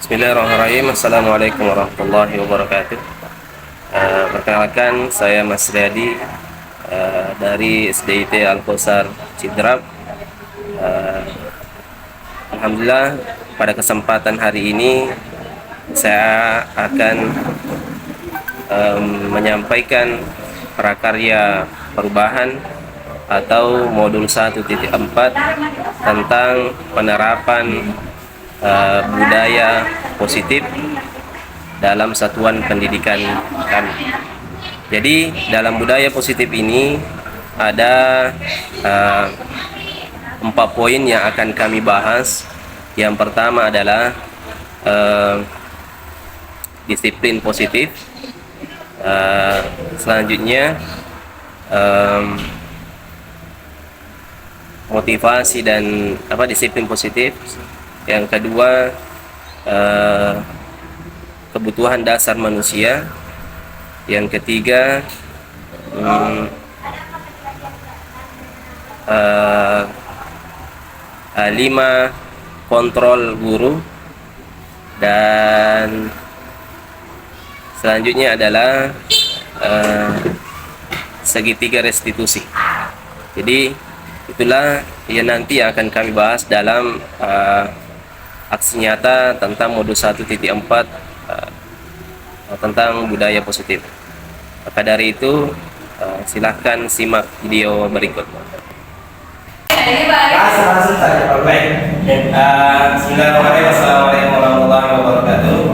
Bismillahirrahmanirrahim. Assalamualaikum warahmatullahi wabarakatuh. Perkenalkan, saya Mas Riyadi dari SDIT Al-Kausar Cidrap. Alhamdulillah, pada kesempatan hari ini saya akan menyampaikan prakarya perubahan atau modul 1.4 tentang penerapan budaya positif dalam satuan pendidikan kami. Jadi dalam budaya positif ini ada 4 poin yang akan kami bahas. Yang pertama adalah disiplin positif. Selanjutnya motivasi dan disiplin positif. Yang kedua, kebutuhan dasar manusia. Yang ketiga, 5 kontrol guru. Dan selanjutnya adalah segitiga restitusi. Jadi itulah yang nanti akan kami bahas dalam aksi nyata tentang modul 1.4 tentang budaya positif. Maka dari itu silahkan simak video berikut. Baik. Bismillahirrahmanirrahim. Assalamualaikum warahmatullahi wabarakatuh.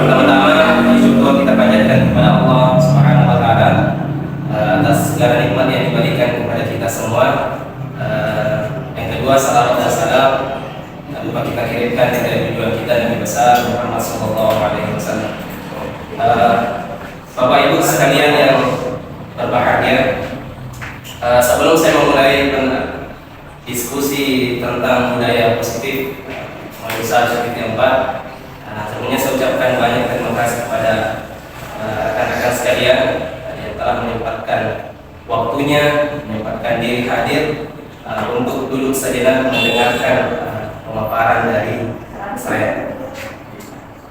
Pertama-tama syukur kita panjatkan kepada Allah Subhanahu wa taala atas segala nikmat yang diberikan kepada kita semua. Yang kedua, salam dan salam lupa kita kirimkan dari tujuan kita Nabi besar Muhammad sallallahu alaihi wasallam. Bapak Ibu sekalian yang berbahagia, sebelum saya memulai diskusi tentang budaya positif modul 1.4, sebelumnya saya ucapkan banyak terima kasih kepada rekan-rekan sekalian yang telah menyempatkan waktunya, menyempatkan diri hadir untuk duduk sejenak mendengarkan pemaparan dari saya.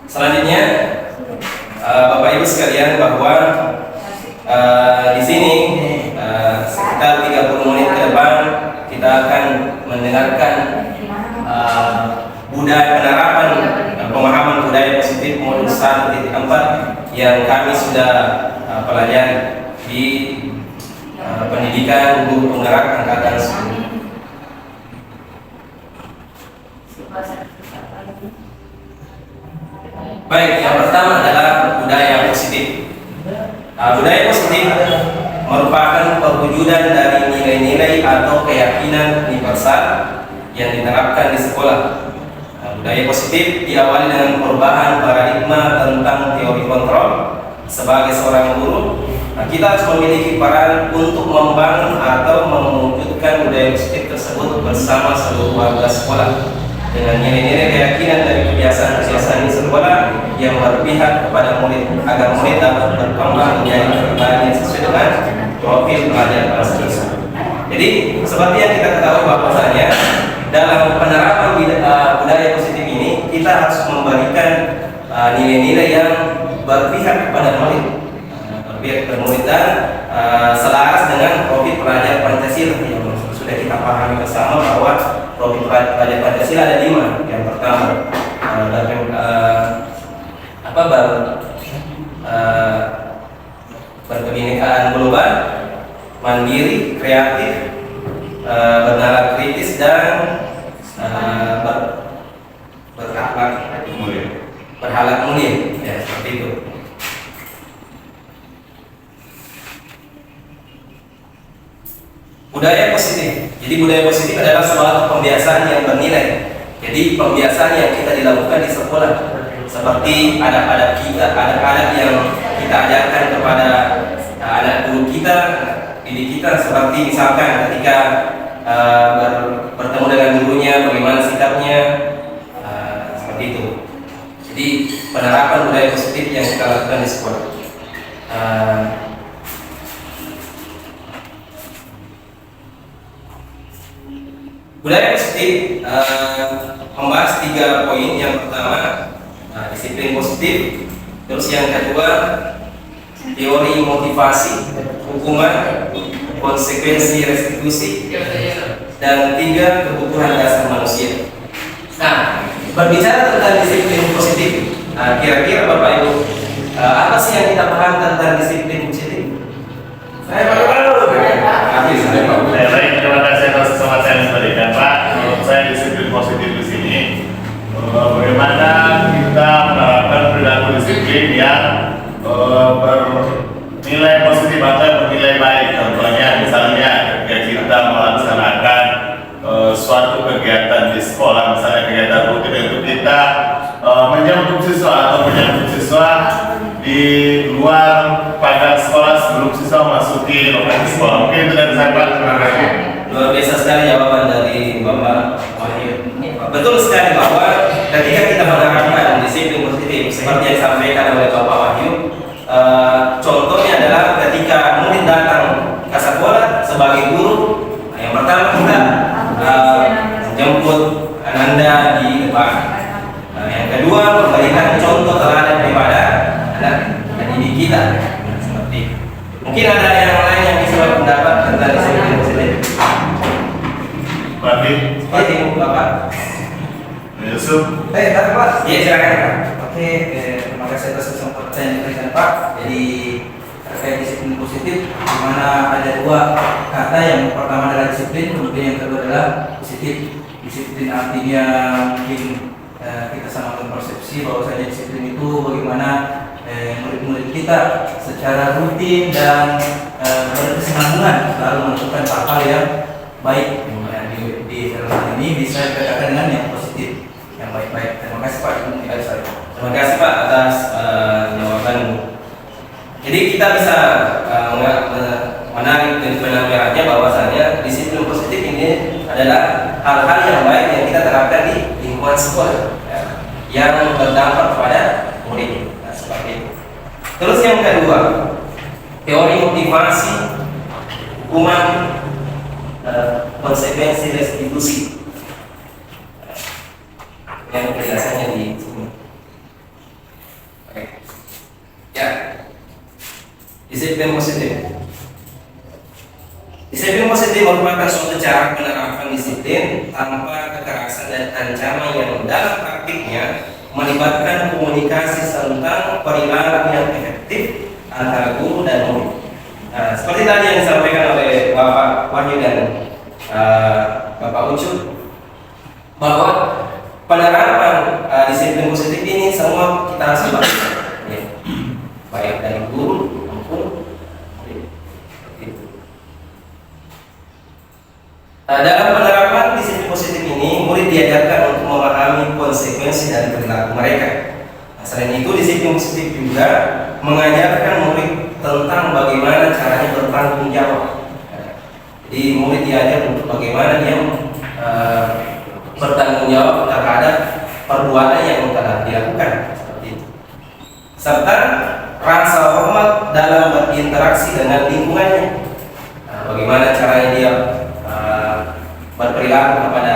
Selanjutnya, Bapak Ibu sekalian, bahwa di sini sekitar 30 menit ke depan kita akan mendengarkan penerapan pemahaman budaya positif modul 1.4 yang kami sudah pelajari di pendidikan guru penggerak angkatan 10. Baik, yang pertama adalah budaya positif. Budaya positif merupakan perwujudan dari nilai-nilai atau keyakinan universal yang diterapkan di sekolah. Budaya positif diawali dengan perubahan paradigma tentang teori kontrol. Sebagai seorang guru, kita harus memiliki peran untuk membangun atau mewujudkan budaya positif tersebut bersama seluruh warga sekolah dengan nilai-nilai keyakinan dari kebiasaan-kebiasaan di sekolah yang berpihak kepada murid agar murid dapat berkembang menjadi pribadi yang sesuai dengan profil pelajar tersebut. Jadi seperti yang kita ketahui bahwasanya dalam penerapan budaya positif ini kita harus memberikan nilai-nilai yang berpihak kepada murid, dan selaras dengan profil pelajar Pancasila yang sudah kita pahami bersama bahwa profil pelajar Pancasila ada 5. Yang pertama berkebinekaan global, mandiri, kreatif, bernalar kritis, dan berhalak mulia, ya, seperti itu. Budaya positif. Jadi budaya positif adalah suatu pembiasaan yang bernilai. Jadi pembiasaan yang kita dilakukan di sekolah, seperti adab-adab kita, adab-adab yang kita ajarkan kepada anak guru kita, didik kita, seperti misalkan ketika bertemu dengan gurunya bagaimana sikapnya, seperti itu. Jadi penerapan budaya positif yang kita lakukan di sekolah. Budaya positif membahas 3 poin. Yang pertama, disiplin positif. Terus yang kedua, teori motivasi, hukuman, konsekuensi restitusi, dan 3, kebutuhan dasar manusia. Nah, berbicara tentang disiplin positif, kira-kira Bapak Ibu, apa sih yang kita paham tentang disiplin positif? Baik, terima kasih atas kesempatan yang diberikan Pak. Menurut saya disiplin positif di sini bagaimana kita menerapkan perilaku disiplin yang bernilai positif atau bernilai baik. Contohnya misalnya ketika kita melaksanakan suatu kegiatan di sekolah, misalnya kegiatan rutin itu kita menjemput siswa atau menjemput siswa di luar pagar sekolah sebelum siswa masuki lokasi sekolah. Mungkin itu dari saya Pak. Terima kasih. Luar biasa sekali jawaban dari Bapak Wahyu. Betul sekali bahwa ketika kita menerapkan disiplin positif seperti yang disampaikan oleh Bapak Wahyu, contohnya adalah ketika murid datang ke sekolah sebagai guru, yang pertama kita jemput Ananda di depan. Yang kedua, memberikan contoh teladan daripada anak didik kita. Seperti itu. Mungkin ada yang lain yang bisa berpendapat tentang disiplin positif. Pak Seperti itu, Bapak. Yusuf. Pak. Iya, silakan Pak. Oke, terima kasih atas kesempatan yang diberikan Pak. Jadi terkait disiplin positif, di mana ada 2 kata. Yang pertama adalah disiplin, kemudian yang kedua adalah positif. Disiplin artinya mungkin kita samakan persepsi bahwasanya disiplin itu bagaimana murid-murid kita secara rutin dan berkesinambungan selalu melakukan hal-hal yang baik. Di dalam hal ini bisa dikatakan dengan yang positif, yang baik-baik. Terima kasih Pak. Terima kasih Pak atas jawabanmu. Jadi kita bisa menarik dari benang merahnya bahwasanya disiplin positif ini adalah hal-hal yang baik yang kita terapkan di lingkungan sekolah, yang berdampak kepada murid. Seperti itu. Terus yang kedua, teori motivasi, hukuman, konsekuensi restitusi. Yang penjelasannya di sini. Oke. Ya. Disiplin positif. Disiplin positif merupakan suatu cara penerapan disiplin tanpa kekerasan dan ancaman yang dalam praktiknya melibatkan komunikasi tentang perilaku yang efektif antara guru dan murid. Nah, seperti tadi yang disampaikan oleh Bapak Wahyu dan Bapak Ucup, bahwa penerapan disiplin positif ini semua kita harus lakukan, ya. Baik dari guru maupun murid. Dalam penerapan disiplin positif ini, murid diajarkan untuk memahami konsekuensi dari perilaku mereka. Selain itu, disiplin positif juga mengajarkan murid tentang bagaimana caranya bertanggung jawab. Jadi murid diajar untuk bagaimana dia bertanggung jawab terhadap perbuatan yang telah dilakukan, seperti itu. Serta rasa hormat dalam berinteraksi dengan lingkungannya. Bagaimana caranya dia berperilaku kepada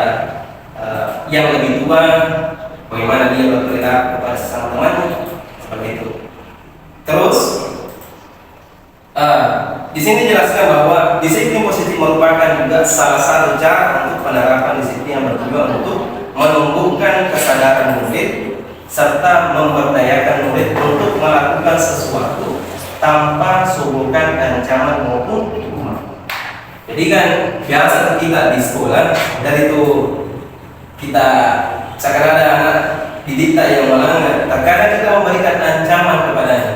yang lebih tua, bagaimana dia berperilaku kepada sesama temannya, seperti itu. Terus di sini dijelaskan bahwa disiplin positif merupakan juga salah satu cara untuk penerapan disiplin yang bertujuan untuk menumbuhkan kesadaran murid serta memberdayakan murid untuk melakukan sesuatu tanpa sungguhkan ancaman maupun hukuman. Jadi kan biasa kita di sekolah, dari itu kita sekarang ada anak didik yang melanggar, terkadang kita memberikan ancaman kepadanya.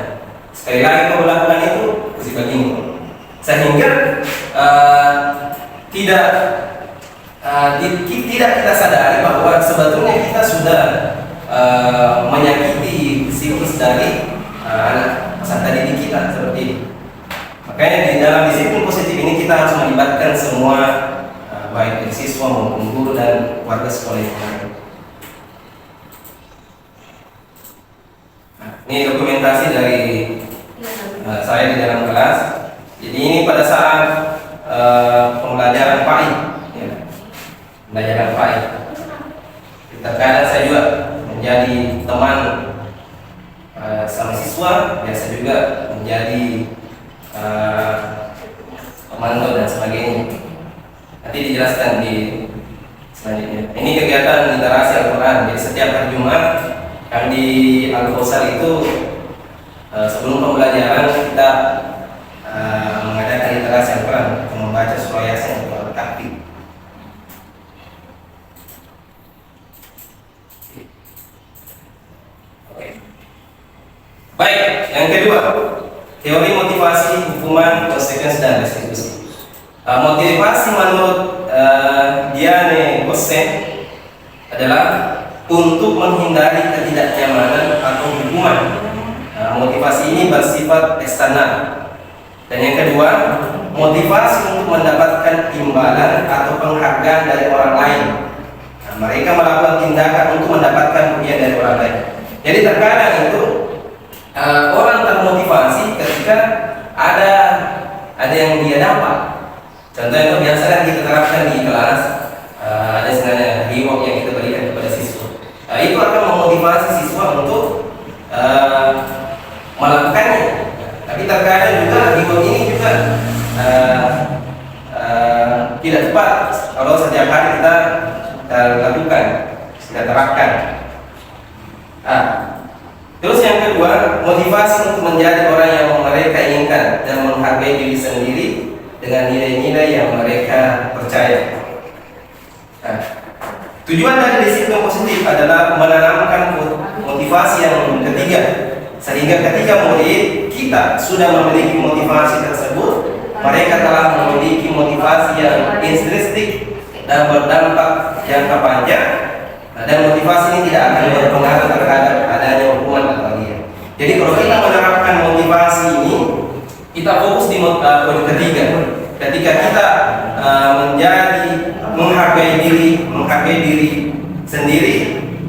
Sekali lagi kau melakukan itu, mesti begini. Sehingga tidak kita sadari bahwa sebetulnya kita sudah menyakiti psikis dari anak peserta didik kita, seperti ini. Makanya di dalam disiplin positif ini kita harus melibatkan semua, baik dari siswa maupun guru dan warga sekolah yang lain. Ini dokumentasi dari saya di dalam kelas. Jadi ini pada saat pembelajaran PAI, ya. Pembelajaran PAI. Terkait siswa biasa juga menjadi pemantau dan sebagainya. Nanti dijelaskan di selanjutnya. Ini kegiatan literasi Al-Quran. Jadi setiap hari Jumat yang di Al-Kausar itu sebelum pembelajaran kita mengadakan literasi Al-Quran untuk membaca surah Yasin atau Al-Kahfi. Oke. Baik, yang kedua, teori motivasi, hukuman, konsekuensi dan restitusi. Motivasi menurut Diane Gossen adalah untuk menghindari ketidaknyamanan atau hukuman. Motivasi ini bersifat eksternal. Dan yang kedua, motivasi untuk mendapatkan imbalan atau penghargaan dari orang lain. Mereka melakukan tindakan untuk mendapatkan pujian dari orang lain. Jadi terkadang itu orang termotivasi ketika ada yang dia dapat. Contohnya itu biasanya kita terapkan di kelas, ada sebenarnya reward yang kita berikan kepada siswa. Itu akan memotivasi siswa untuk melakukannya. Tapi terkadang juga reward ini juga tidak tepat kalau setiap hari kita lakukan, kita terapkan. Terus yang kedua, motivasi untuk menjadi orang yang mereka inginkan dan menghargai diri sendiri dengan nilai-nilai yang mereka percaya. Tujuan dari disiplin positif adalah menanamkan motivasi yang ketiga, sehingga ketika murid kita sudah memiliki motivasi tersebut, mereka telah memiliki motivasi yang intrinsik dan berdampak jangka panjang. Dan motivasi ini tidak akan berpengaruh terhadap adanya hukuman atau hadiah. Jadi kalau kita menerapkan motivasi ini, kita fokus di poin ketiga. Ketika kita menjadi menghargai diri sendiri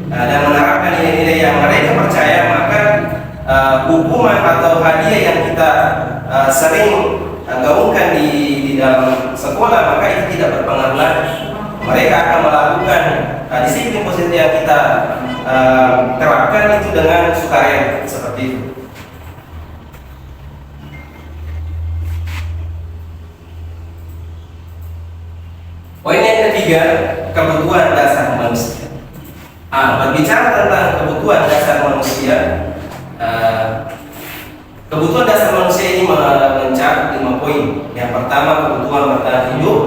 dan menerapkan nilai-nilai yang mereka percaya, maka hukuman atau hadiah yang kita sering gaungkan di dalam sekolah, maka itu tidak berpengaruh lagi. Mereka akan melakukan disiplin positif yang kita terapkan itu dengan sukarela seperti itu. Poin yang ketiga, kebutuhan dasar manusia. Berbicara tentang kebutuhan dasar manusia, kebutuhan dasar manusia ini mencakup 5 poin. Yang pertama, kebutuhan bertahan hidup.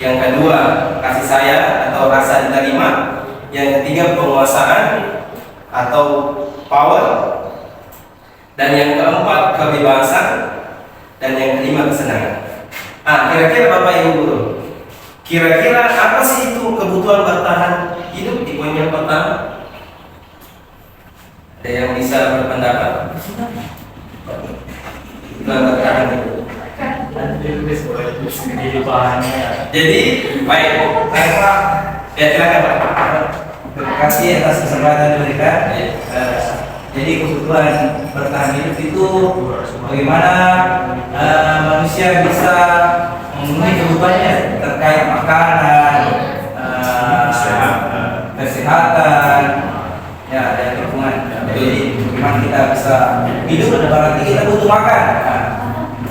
Yang kedua, kasih sayang atau rasa diterima. Yang ketiga, penguasaan atau power. Dan yang keempat, kebebasan. Dan yang kelima, kesenangan. Kira-kira Bapak Ibu Guru, kira-kira apa sih itu kebutuhan bertahan hidup di poin yang pertama? Ada yang bisa berpendapat? Kebutuhan bertahan hidup. Jadi, baik. Ya, silakan Pak. Terima kasih atas kesempatan diberikan. Jadi kebutuhan bertahan hidup itu bagaimana manusia bisa memenuhi kebutuhannya terkait makanan, kesehatan, ya dan lingkungan. Jadi bagaimana kita bisa hidup, berarti kita butuh makan.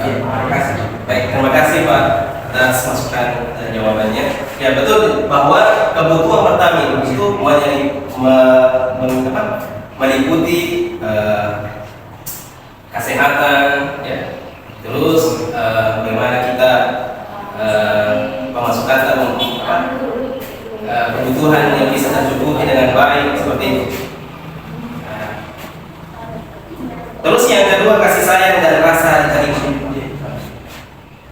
Terima kasih. Baik, terima kasih Pak atas masukan jawabannya. Ya betul bahwa kebutuhan pertama itu meliputi kesehatan, ya. Terus bagaimana kita pemasukan atau kebutuhan yang bisa tercukupi dengan baik seperti itu. Terus yang kedua, kasih sayang dan rasa diterima.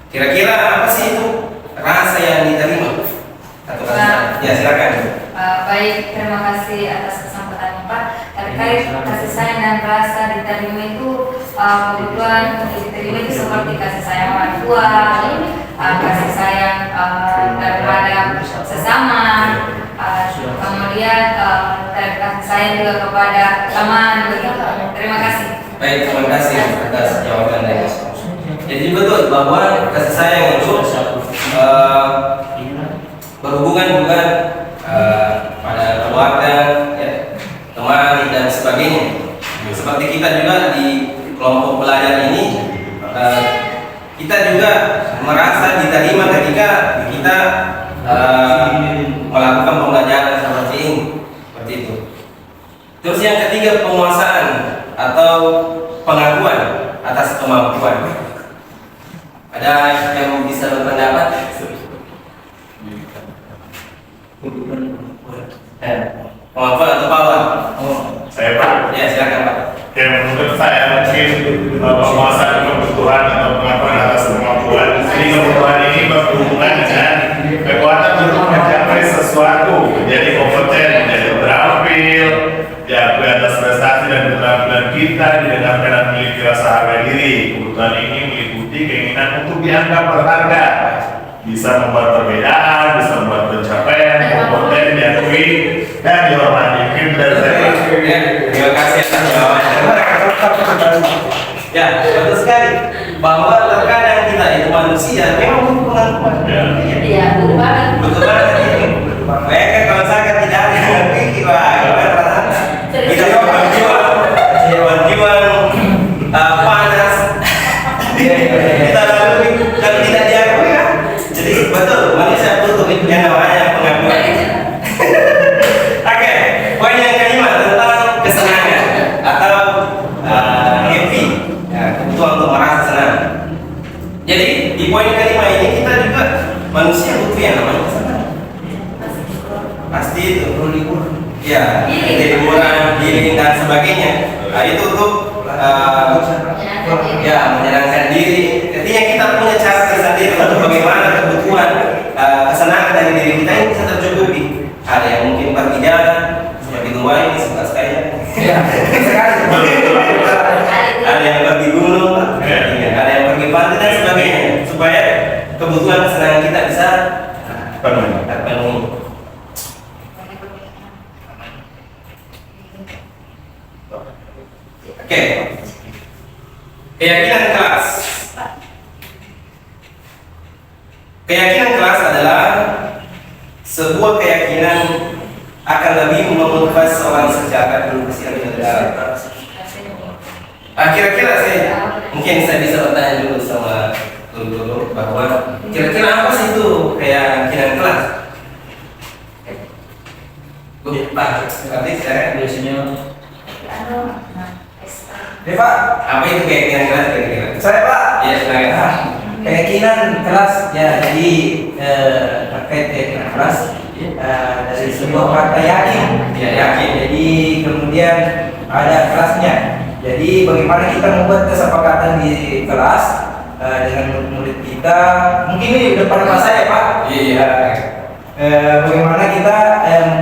Kira-kira apa sih itu rasa yang diterima? Atau ya silakan. Baik, terima kasih atas kesempatan Pak. Terkait kasih sayang dan rasa diterima itu kebutuhan untuk diterima itu seperti kasih sayang orang tua, kasih sayang terhadap sesama, kemudian kasih sayang juga kepada teman. Terima kasih. Baik, terima kasih atas jawaban dari Mas. Jadi betul bahwa kasih sayang itu berhubungan juga pada keluarga, ya, teman dan sebagainya. Seperti kita juga kelompok belajar ini kita juga merasa diterima ketika kita melakukan pembelajaran seperti ini, seperti itu. Terus yang ketiga, penguasaan atau pengakuan atas kemampuan. Ada yang bisa berpendapat? Kemampuan atau power? Saya Pak. Ya, silakan Pak. Oke, menurut saya mungkin penguasaan kebutuhan atau pengakuan atas kemampuan. Jadi kebutuhan ini berhubungan dengan kekuatan untuk mencapai sesuatu, menjadi kompeten, menjadi terampil, diakui atas prestasi dan keterampilan kita, didengarkan dan memiliki rasa harga diri. Kebutuhan ini meliputi keinginan untuk dianggap berharga, bisa membuat perbedaan, bisa membuat pencapaian, kompeten, diakui, dan dihormati. Mungkin dari saya. Ya, terima kasih atas jawabannya. Ya, betul sekali bahwa terkadang kita itu manusia memang butuh pengakuan. Iya, betul banget. Betul banget ini. Mereka kalau saya tidak ada yang pikir, wah, gimana rasanya? Kita berjuang panas. Kita lalu tapi tidak diakui kan? Jadi betul manusia butuh yang namanya pengakuan. Oke, poin yang kelima tentang kesenangan atau happy, ya, kebutuhan untuk merasa senang. Jadi di poin kelima ini kita juga manusia butuh yang namanya kesenangan. Pasti itu perlu libur, ya, liburan, healing dan sebagainya. Nah, itu untuk ya menyenangkan diri. Artinya kita punya cara tersendiri untuk bagaimana kebutuhan kesenangan dari diri kita ini bisa tercukupi. Ada yang mungkin pergi jalan seperti dua ini suka sekali. Ada yang pergi gunung, ada yang pergi pantai dan sebagainya, supaya kebutuhan kesenangan kita bisa terpenuhi. Oke, keyakinan kelas. Keyakinan kelas adalah sebuah keyakinan akan lebih memotivasi seorang secara inklusi lebih dalam. Kira-kira mungkin saya bisa bertanya dulu sama guru-guru bahwa kira-kira apa sih itu keyakinan kelas? Pak, berarti saya biasanya. Pak, Apa itu keyakinan kelas kira-kira? saya Pak. Ya, silakan. Keyakinan kelas ya, jadi terkait keyakinan kelas dari sebuah kata yakin, Ya, yakin. Jadi kemudian ada kelasnya. Jadi bagaimana kita membuat kesepakatan di kelas dengan murid-murid kita. Mungkin ini udah pada masa ya Pak. Iya. Bagaimana kita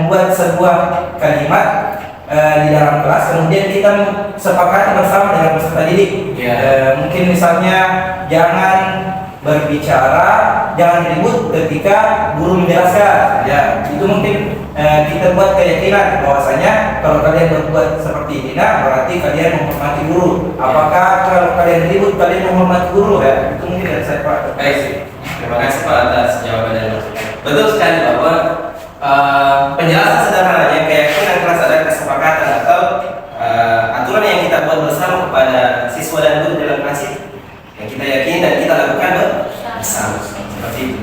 membuat sebuah kalimat di dalam kelas, kemudian kita sepakati bersama dengan peserta didik. Mungkin misalnya jangan berbicara, jangan ribut ketika guru menjelaskan. Ya, itu mungkin kita buat keyakinan bahwasanya kalau kalian berbuat seperti ini, nah, berarti kalian menghormati guru. Apakah kalau kalian ribut kalian menghormati guru? Ya, itu mungkin dari saya Pak. Baik, terima kasih Pak atas jawabannya. Betul sekali bahwa penjelasan sederhananya keyakinan kelas adalah kesepakatan atau aturan yang kita buat bersama kepada siswa dan guru dalam kelas itu, yang kita yakini dan kita lakukan bersama, seperti itu.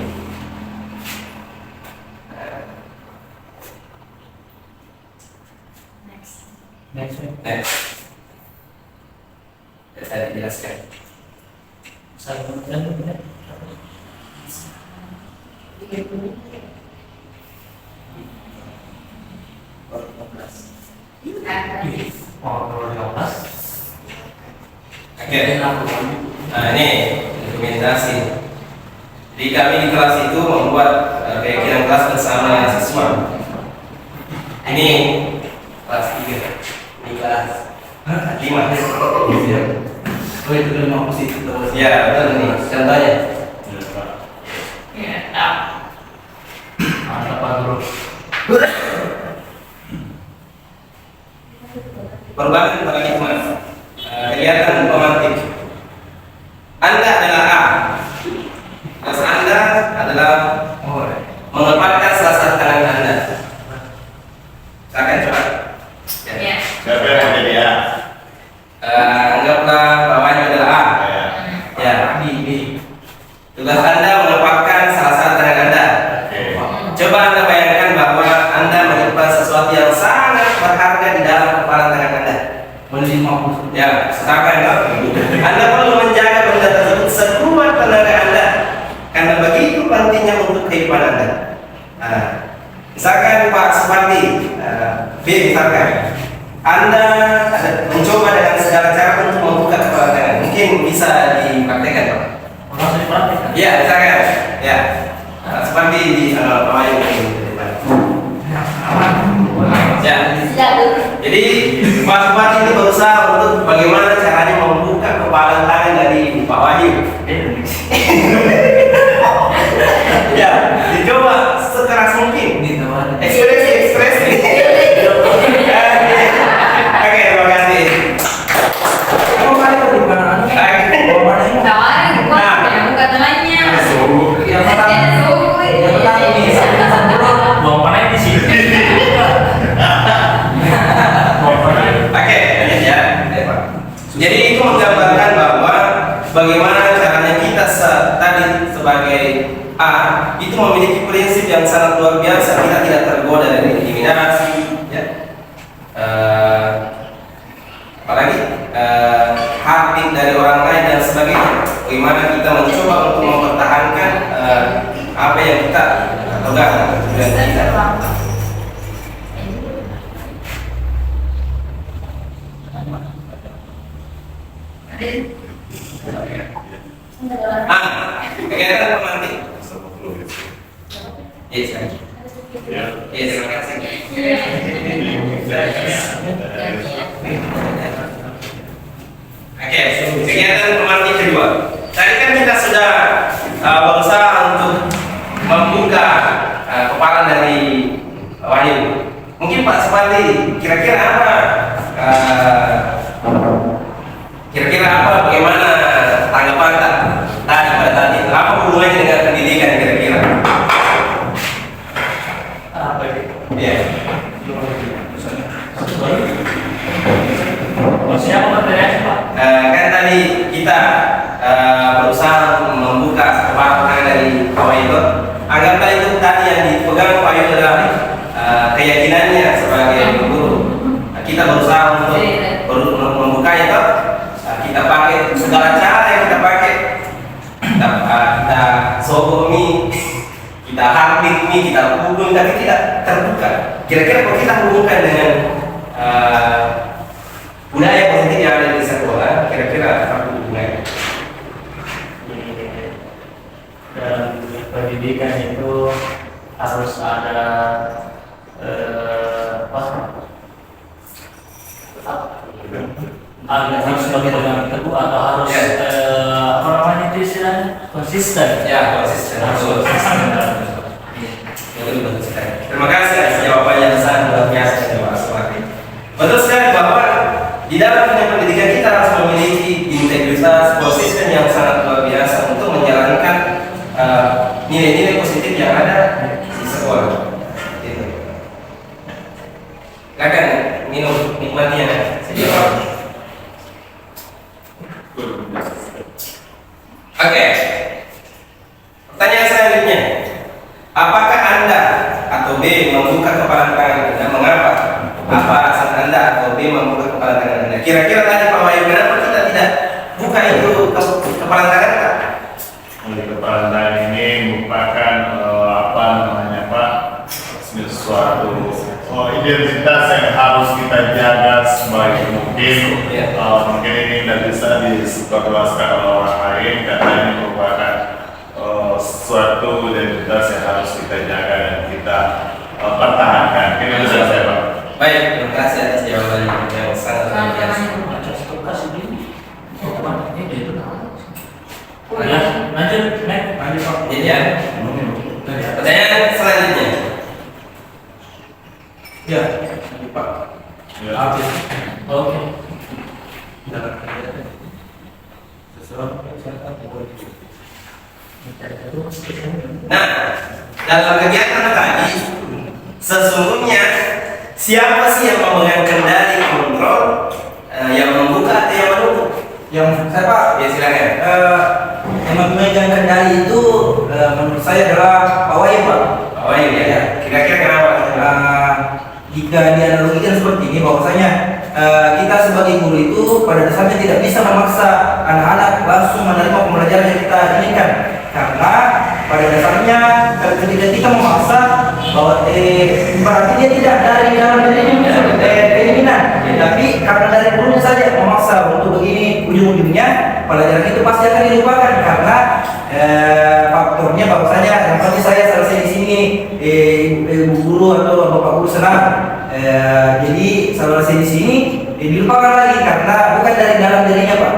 Next. Saya jelaskan. Oke. Nah, ini dokumentasi. Jadi kami di kelas itu membuat keyakinan kelas bersama siswa. Ini kelas 3. Ini kelas 5. Oh, itu 5 positif terus. Ya, betul nih. Contohnya. Perubahan paradigma, kegiatan romantik. Anda adalah A, terus Anda adalah mengepatkan salah satu tangan Anda. Silakan coba. Ya. Siapa yang menjadi A? Anggaplah mungkin bisa dipraktekkan Pak. Langsung dipraktikkan. Ya, misalkan ya seperti di Pak Ayu ini di depan. Ya. Sudah dulu. Jadi Pak Bupati ini berusaha untuk bagaimana caranya membuka kepalan tangan dari Pak Wahyu. Ya, dicoba sekeras mungkin. Ekspresi. Oke, terima kasih. Kamu kali itu bukan anu. Tawarin gua Nah. yang bukan temannya. Yang pertama. Yang pertama nih, sambil dulu. Buang panai di sini. Buang panai. Oke, lanjut ya. Jadi itu menggambarkan bahwa bagaimana caranya kita tadi sebagai A itu memiliki prinsip yang sangat luar biasa. Kita tidak tergoda dari intimidasi, ya. Apalagi hati dari orang lain dan sebagainya. Bagaimana kita mencoba untuk mempertahankan apa yang kita pegang dan kita. Kegiatan apa nanti? Yes, terima kasih. Oke, kegiatan pemanti kedua. Tadi kan kita sudah berusaha untuk membuka kepala dari Wahyu. Mungkin Pak Supandi, kira-kira apa? Bagaimana tanggapan tadi pada tadi? Apa hubungannya dengan pendidikan kira-kira? Apa itu? Ya. Siapa materialnya, Pak? Kan tadi kita berusaha membuka kepala tangan dari Pak Wahyu. Anggaplah itu tadi yang dipegang Pak Wahyu adalah keyakinannya sebagai guru. Kita berusaha untuk membuka itu. Kita pakai segala cara yang kita pakai. Kita sogomi, kita hampir kita hubung, tapi tidak terbuka. Kira-kira kalau kita hubungkan dengan budaya positif yang ada di sekolah, kira-kira apa hubungannya? Dalam pendidikan itu harus ada harus berpegang teguh atau harus apa namanya itu istilahnya konsisten. Ya, konsisten. Harus konsisten. Terima kasih atas jawabannya sangat luar biasa Pak Supati. Betul sekali bahwa di dalam dunia pendidikan kita harus memiliki integritas, konsisten yang sangat luar biasa untuk menjalankan nilai-nilai positif yang ada di sekolah. Gitu. Silakan minum nikmatinya. Oke. Pertanyaan selanjutnya. Apakah Anda atau B membuka kepala tangan Anda? Mengapa? Apa alasan Anda atau B membuka kepala tangan Anda? Kira-kira tadi Pak Wahyu, kenapa kita tidak buka itu kepala tangan Anda? Kepala tangan ini merupakan apa namanya Pak, suatu identitas yang harus kita jaga sebaik mungkin. Mungkin ini tidak bisa disebarluaskan oleh orang lain karena ini merupakan suatu identitas yang harus kita jaga dan kita pertahankan. Ini bisa saya Pak. Baik, terima kasih atas jawabannya yang sangat luar biasa. Ya, lanjut, lanjut. Ya. Pertanyaan selanjutnya. Ya, Pak. Habis. Oke. Nah, dalam kegiatan tadi, sesungguhnya siapa sih yang memegang kendali kontrol, yang membuka atau yang menutup? Yang saya Pak, Ya silakan. yang memegang kendali itu menurut saya adalah Pak Wahyu Pak. Oh iya, ya. Kira-kira kenapa? Jika dianalogikan seperti ini, bahwasanya kita sebagai guru itu pada dasarnya tidak bisa memaksa anak-anak langsung menerima pembelajaran yang kita inginkan, karena pada dasarnya ketika kita memaksa bahwa berarti dia tidak dari dalam dirinya keinginan, tapi karena dari gurunya saja memaksa untuk begini ujung-ujungnya pelajaran itu pasti akan dilupakan karena faktornya bahwasanya yang pasti saya selesai di sini, ibu guru atau bapak guru senang, jadi selesai di sini dilupakan lagi karena bukan dari dalam dirinya Pak.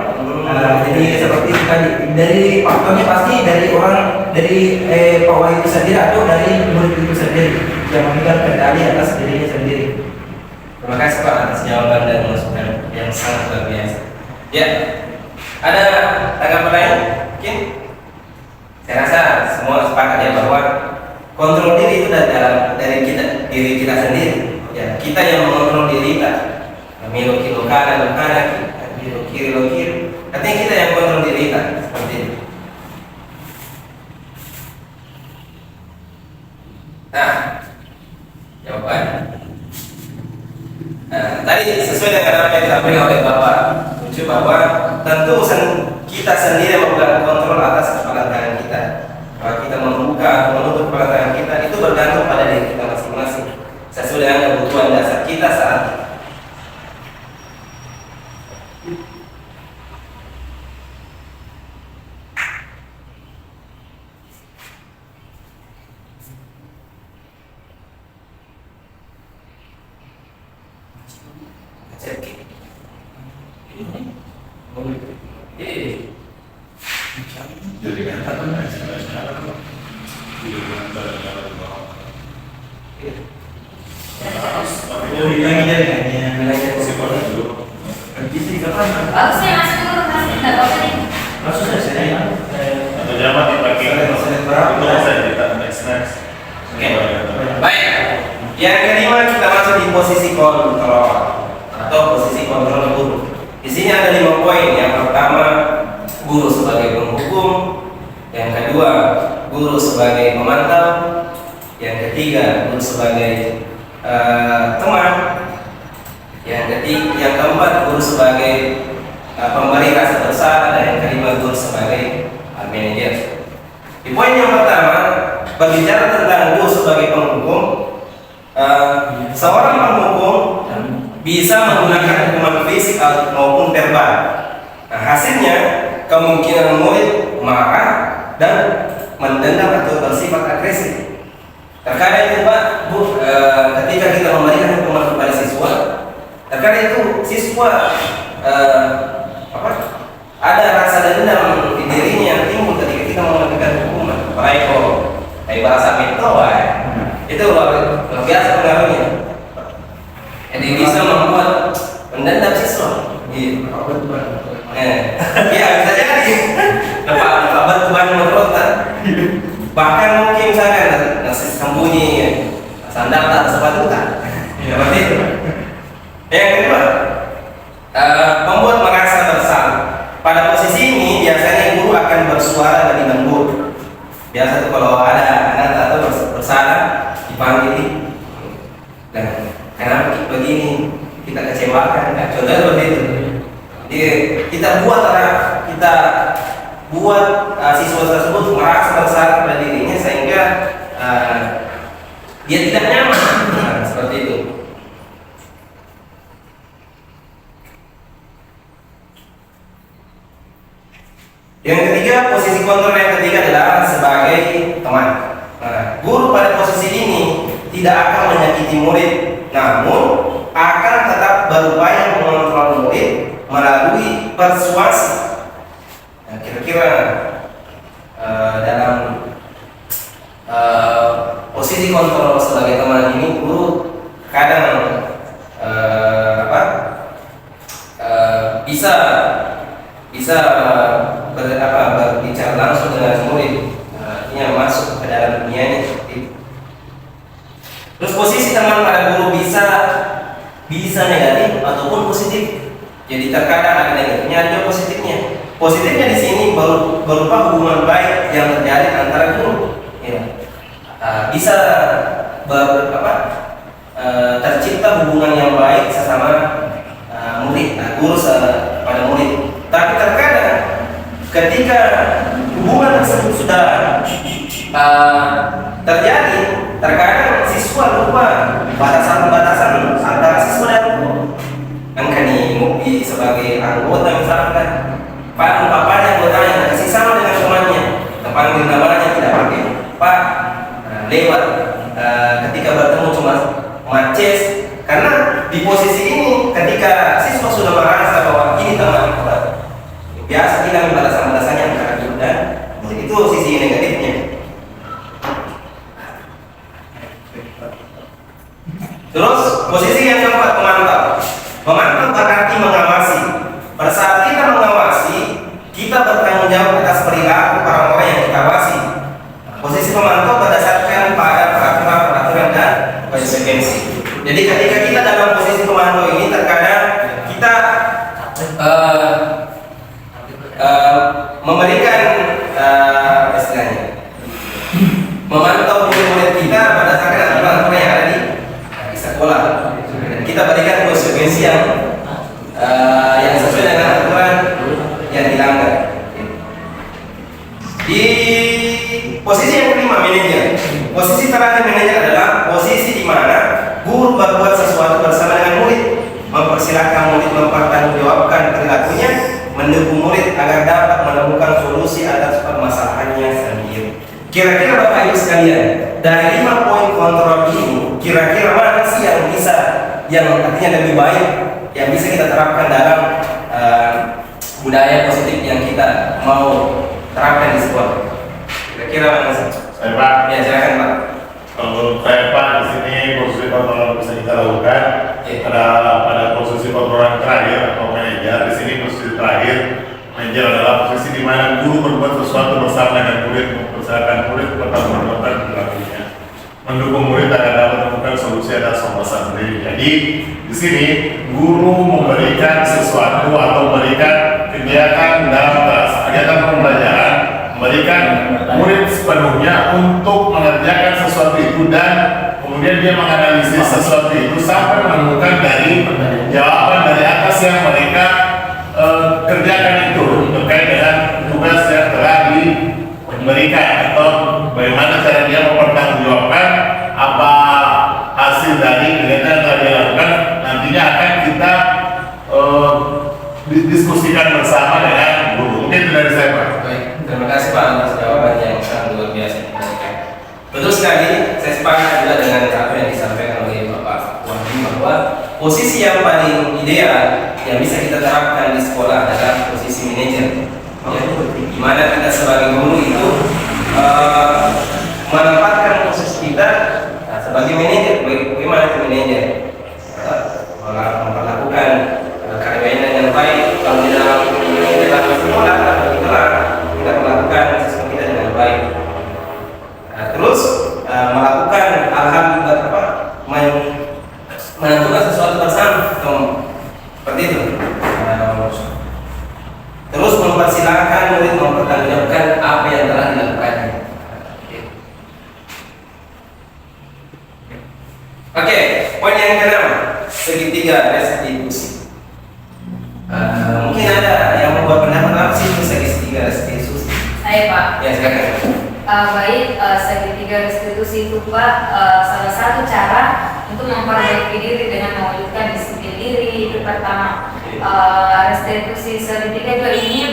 Jadi seperti itu tadi, dari faktornya pasti dari orang, dari Pak Wahyu itu sendiri atau dari murid itu sendiri yang memegang kendali atas dirinya sendiri. Terima kasih Pak atas jawaban dan masukan yang sangat luar biasa. Ya, ada tanggapan lain? Mungkin saya rasa semua sepakat ya bahwa kontrol diri itu dari diri kita sendiri. Ya, kita yang mengontrol diri kita. Milu kilo kanan, milu kiri, lo kiri. Artinya kita yang kontrol diri kita seperti itu. Nah, jawaban. Tadi sesuai dengan apa yang disampaikan oleh Bapak, lucu bahwa tentu kita sendiri yang memegang kontrol atas kepala tangan kita. Kalau kita membuka atau menutup kepala tangan kita, itu bergantung pada diri kita masing-masing. Sesuai dengan kebutuhan dasar kita saat itu. Bagusnya masuk dulu, masuk tidak apa-apa nih. Atau jangan dipakai itu saya kita next. Oke. Baik. Yang kelima kita masuk di posisi kontrol atau posisi kontrol guru. Di sini ada 5 poin. Yang pertama, guru sebagai penghukum. Yang kedua, guru sebagai pemantau. Yang ketiga, guru sebagai teman. Yang keempat, guru sebagai pemberi rasa bersalah, dan yang kelima, guru sebagai manajer. Di poin yang pertama, berbicara tentang guru sebagai penghukum, seorang penghukum bisa menggunakan hukuman fisik maupun verbal. Nah, hasilnya kemungkinan murid marah dan mendendam atau bersifat agresif. Terkadang itu Pak, Bu, ketika kita memberikan hukuman kepada siswa, terkadang itu siswa ada rasa dendam di dirinya yang timbul ketika kita memberikan hukuman. Kayak bahasa metoa, itu luar biasa pengaruhnya. Jadi bisa membuat mendendam siswa. Iya. Ya bisa jadi. Dapat beban memberontak. Bahkan mungkin misalkan nasi sembunyi, sandal tak sepatu tak. Seperti itu. Yang kedua, membuat merasa bersalah. Pada posisi ini biasanya guru akan bersuara lebih lembut. Biasa tuh kalau ada anak atau bersalah dipanggil, dan kenapa begini, kita kecewakan. Nah, contohnya seperti itu. Jadi kita buat siswa tersebut merasa bersalah pada dirinya sehingga dia tidak nyaman. Nah, seperti itu. Yang ketiga, posisi kontrol yang ketiga adalah sebagai teman. Nah, guru pada posisi ini tidak akan menyakiti murid, namun akan tetap berupaya mengontrol murid melalui persuasi. Nah, kira-kira dalam posisi kontrol sebagai teman ini, guru kadang bisa berbicara langsung dengan murid, artinya masuk ke dalam dunianya seperti itu. Terus posisi teman pada guru bisa negatif ataupun positif. Jadi terkadang ada negatifnya, ada positifnya. Positifnya di sini berupa hubungan baik yang terjadi antara guru. Ya. Bisa tercipta hubungan yang baik sesama murid, guru pada murid. Tapi terkadang ketika hubungan tersebut sudah terjadi, terkadang siswa lupa batasan-batasan antara siswa dan guru. Angkani sebagai anggota misalkan, Pak ungkapannya anggotanya kasih sama dengan temannya, panggil namanya tidak pakai Pak, lewat ketika bertemu cuma maces, karena di posisi ini ketika siswa sudah merasa bahwa ini teman Pak, biasa hilang balasan-balasannya antara guru dan murid. Itu sisi negatifnya. Terus posisi yang keempat, memantau. Memantau berarti mengawasi. Pada saat kita mengawasi, kita bertanggung jawab atas perilaku orang-orang yang kita awasi. Posisi memantau berdasarkan pada peraturan dan konsekuensi. Jadi ketika kita dalam posisi memantau ini, terkadang kita memberikan istilahnya memantau murid-murid kita berdasarkan aturan yang ada di sekolah. Kita berikan konsekuensi yang sesuai dengan aturan yang dilanggar. Di posisi yang kelima, manajer. Posisi terakhir manajer adalah posisi di mana guru berbuat sesuatu bersama dengan murid, mempersilahkan murid mempertanggungjawabkan perilakunya, mendukung murid agar dapat menemukan solusi atas permasalahannya sendiri. Kira-kira Bapak Ibu sekalian, dari 5 poin kontrol ini, kira-kira mana sih yang artinya lebih baik yang bisa kita terapkan dalam budaya positif yang kita mau terapkan di sekolah? Kira-kira mana sih? Saya Pak. Ya, silakan Pak. Kalau saya Pak di sini posisi kontrol bisa kita lakukan pada posisi kontrol yang terakhir atau manajer. Di sini posisi terakhir manajer adalah posisi di mana guru berbuat sesuatu bersama dengan murid, mempersilakan murid bertanggung-jawabkan perilakunya, mendukung murid agar dapat menemukan solusi atas masalah sendiri. Jadi di sini guru memberikan sesuatu atau memberikan kegiatan dalam kelas, kegiatan pembelajaran, memberikan murid sepenuhnya untuk mengerjakan sesuatu itu dan kemudian dia menganalisis sesuatu itu sampai menemukan dari jawaban dari atas yang mereka kerjakan itu terkait dengan tugas yang telah diberikan atau bagaimana cara dia mempertanggungjawabkan apa hasil dari kegiatan yang telah dilakukan. Nantinya akan kita diskusikan bersama dengan guru. Mungkin itu dari saya Pak. Baik, terima kasih Pak atas jawaban yang sangat luar biasa. Betul sekali, saya sepakat juga dengan apa yang disampaikan oleh Bapak Wahyu bahwa posisi yang paling ideal yang bisa kita terapkan di sekolah adalah posisi manajer. Ya, di mana kita sebagai guru itu menempatkan posisi kita sebagai manajer. Bagaimana itu manajer? Memperlakukan karyawannya yang baik. Kalau di dalam sekolah, itulah kita melakukan sistem kita dengan baik. Terus melakukan hal-hal juga menentukan sesuatu bersama, seperti itu. Terus mempersilahkan murid mempertanggungjawabkan apa yang telah dilakukannya. Oke, poin yang keenam, segitiga restitusi. Mungkin ada yang membuat pendapat apa sih itu segitiga restitusi? Saya Pak. Ya, silakan. Baik, segitiga restitusi itu Pak salah satu cara untuk memperbaiki diri dengan mewujudkan disiplin diri. Itu pertama. Restitusi segitiga itu ingin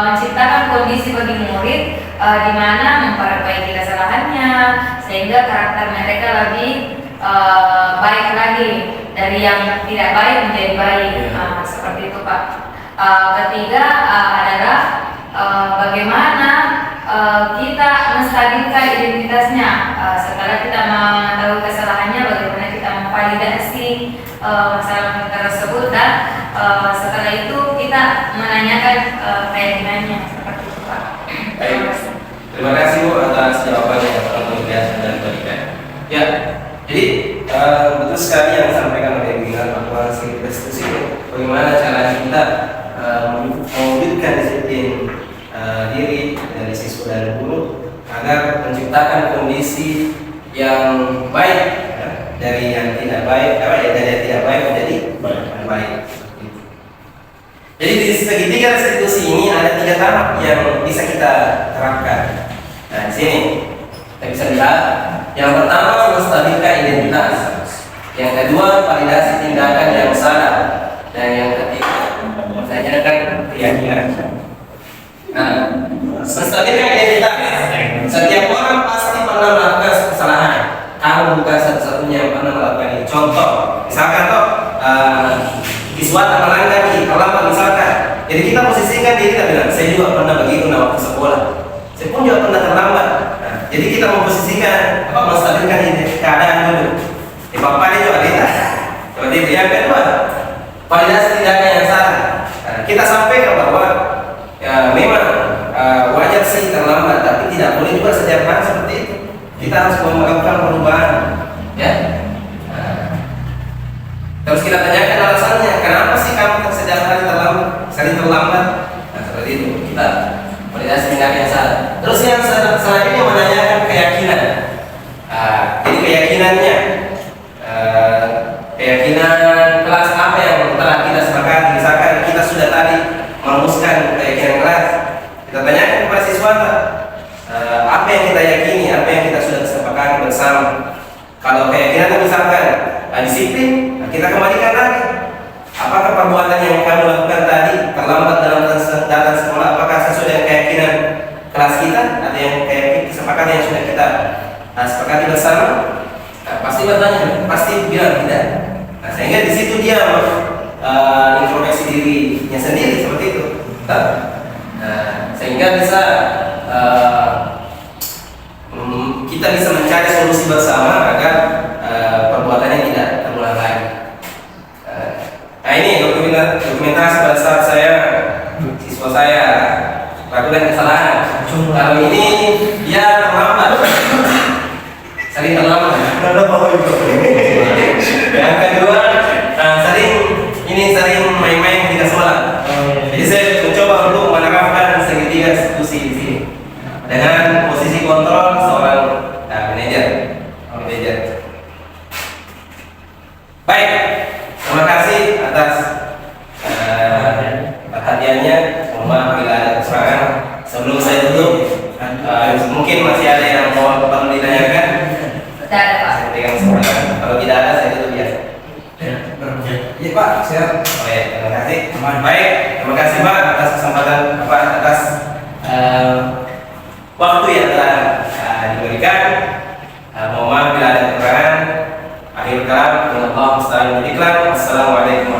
menciptakan kondisi bagi murid di mana memperbaiki kesalahannya sehingga karakter mereka lebih baik lagi, dari yang tidak baik menjadi baik. Seperti itu Pak. Ketiga adalah bagaimana kita menstabilkan identitasnya. Setelah kita mengetahui kesalahannya, bagaimana kita memvalidasi masalah tersebut, dan setelah itu kita menanyakan keyakinannya. Seperti itu Pak. Baik. Terima kasih Bu atas jawabannya yang sangat luar biasa dan berikan. Ya, jadi betul sekali yang disampaikan oleh Bu Ina bahwa restitusi bagaimana cara kita mewujudkan disiplin diri dari siswa dan guru agar menciptakan kondisi yang baik, ya, dari yang tidak baik, dari yang tidak baik menjadi baik. Jadi di segitiga restitusi ini ada 3 tahap yang bisa kita terapkan. Nah, di sini kita bisa lihat, yang pertama menstabilkan identitas, yang kedua validasi tindakan yang salah, dan yang ketiga kan keyakinan. Nah, menstabilkan identitas. Setiap orang pasti pernah melakukan kesalahan. Kamu bukan satu-satunya yang pernah melakukan ini. Contoh, misalkan toh siswa tak melanggar terlambat misalkan. Jadi kita posisikan diri kita bilang, saya juga pernah begitu waktu sekolah. Saya pun juga pernah terlambat. Nah, jadi kita memposisikan menstabilkan keadaan dulu. Di bapak dia juga kita. Seperti itu. Yang kedua, validasi tidaknya yang salah. Nah, kita sampaikan bahwa ya, memang wajar sih terlambat, tapi tidak boleh juga setiap hari seperti itu. Kita harus melakukan perubahan, ya. Terus kita tanyakan alasannya, kenapa sih kamu setiap hari terlambat, sekali terlambat? Nah, seperti itu. Kita validasi tindakan yang salah. Terus yang selanjutnya menanyakan keyakinan. Jadi keyakinannya, keyakinan kelas apa yang telah kita sepakati. Misalkan kita sudah tadi merumuskan keyakinan kelas, kita tanyakan kepada siswa apa yang kita yakini, apa yang kita sudah sepakati bersama. Kalau keyakinan misalkan disiplin, kita kembalikan lagi. Apakah perbuatan yang kamu lakukan tadi terlambat dalam datang sekolah, apakah sesuai dengan keyakinan kelas kita atau yang kesepakatan yang sudah kita sepakati bersama? Nah, pasti bertanya, pasti bilang tidak. Nah, sehingga di situ dia introspeksi dirinya sendiri seperti itu. Nah, sehingga bisa kita bisa mencari solusi bersama agar perbuatannya tidak terulang lagi. Nah, ini dokumentasi pada saat siswa saya lakukan kesalahan. Kalau ini dia terlambat, sering terlambat. Yang kedua, sering main-main di sekolah. Jadi saya mencoba untuk menerapkan segitiga institusi di sini dengan posisi kontrol seorang manajer. Baik, terima kasih atas perhatiannya. Mohon maaf bila ada kekurangan. Sebelum saya tutup, mungkin masih ada yang perlu ditanyakan. Tidak ada, Pak. Saya berikan kesempatan. Kalau tidak ada, saya tutup ya. Iya Pak, siap. Oke, terima kasih. Baik, terima kasih Pak atas kesempatan atas waktu yang telah diberikan. Mohon maaf bila ada kekurangan. Akhir kalam, Allah musta'an. Assalamualaikum